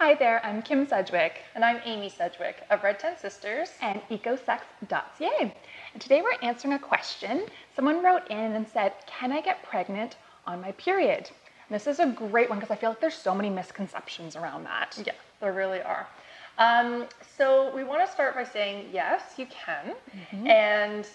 Hi there, I'm Kim Sedgwick And I'm Amy Sedgwick of Red Tent Sisters and ecosex.ca. And today we're answering a question. Someone wrote in and said, can I get pregnant on my period? And this is a great one because I feel like there's so many misconceptions around that. Yeah, there really are. So we want to start by saying, yes, you can, and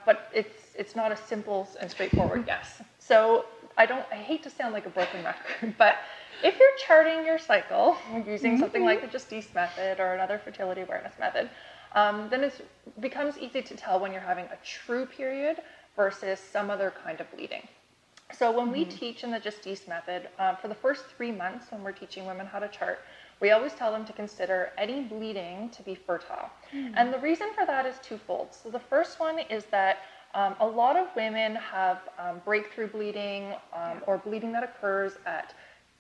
but it's not a simple and straightforward yes. So I hate to sound like a broken record, but if you're charting your cycle using something like the Just East method or another fertility awareness method, then it becomes easy to tell when you're having a true period versus some other kind of bleeding. So when we teach in the Just East method, for the first 3 months when we're teaching women how to chart, we always tell them to consider any bleeding to be fertile. And the reason for that is twofold. So the first one is that a lot of women have breakthrough bleeding or bleeding that occurs at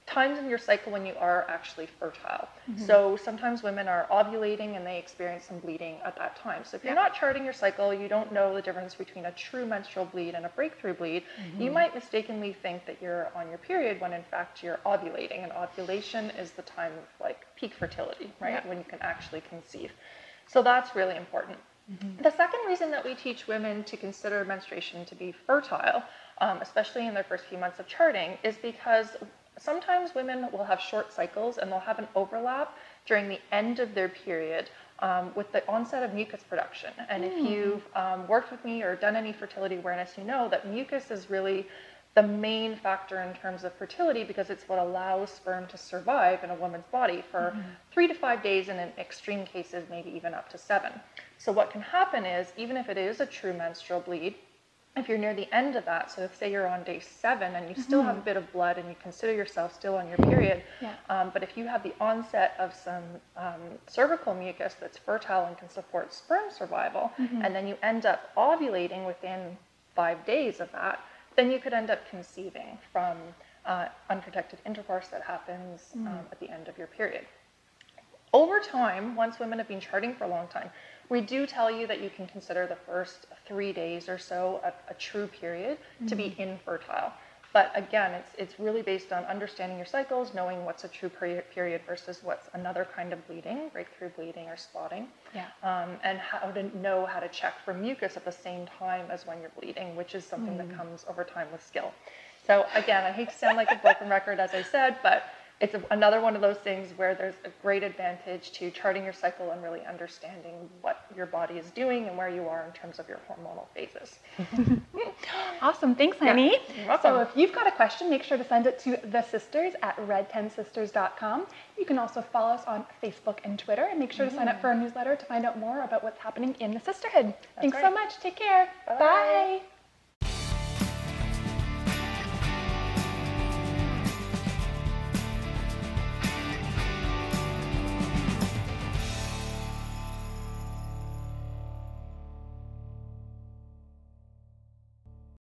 times in your cycle when you are actually fertile. So sometimes women are ovulating and they experience some bleeding at that time. So if you're not charting your cycle, you don't know the difference between a true menstrual bleed and a breakthrough bleed, you might mistakenly think that you're on your period when in fact you're ovulating. And ovulation is the time of like peak fertility, right? When you can actually conceive. So that's really important. The second reason that we teach women to consider menstruation to be fertile, especially in their first few months of charting, is because sometimes women will have short cycles and they'll have an overlap during the end of their period with the onset of mucus production. And if you've worked with me or done any fertility awareness, you know that mucus is really the main factor in terms of fertility because it's what allows sperm to survive in a woman's body for 3 to 5 days, and in extreme cases, maybe even up to 7. So what can happen is, even if it is a true menstrual bleed, if you're near the end of that, so say you're on day 7 and you still have a bit of blood and you consider yourself still on your period, but if you have the onset of some cervical mucus that's fertile and can support sperm survival, and then you end up ovulating within 5 days of that, then you could end up conceiving from unprotected intercourse that happens at the end of your period. Over time, once women have been charting for a long time, we do tell you that you can consider the first 3 days or so a true period to be infertile. But again, it's really based on understanding your cycles, knowing what's a true period versus what's another kind of bleeding, breakthrough bleeding or spotting, and how to know how to check for mucus at the same time as when you're bleeding, which is something that comes over time with skill. So again, I hate to sound like a broken record, as I said, but it's another one of those things where there's a great advantage to charting your cycle and really understanding what your body is doing and where you are in terms of your hormonal phases. Awesome. Thanks, honey. You're welcome. So if you've got a question, make sure to send it to the sisters at redtensisters.com. You can also follow us on Facebook and Twitter, and make sure to sign up for our newsletter to find out more about what's happening in the sisterhood. Thanks so much. Take care. Bye.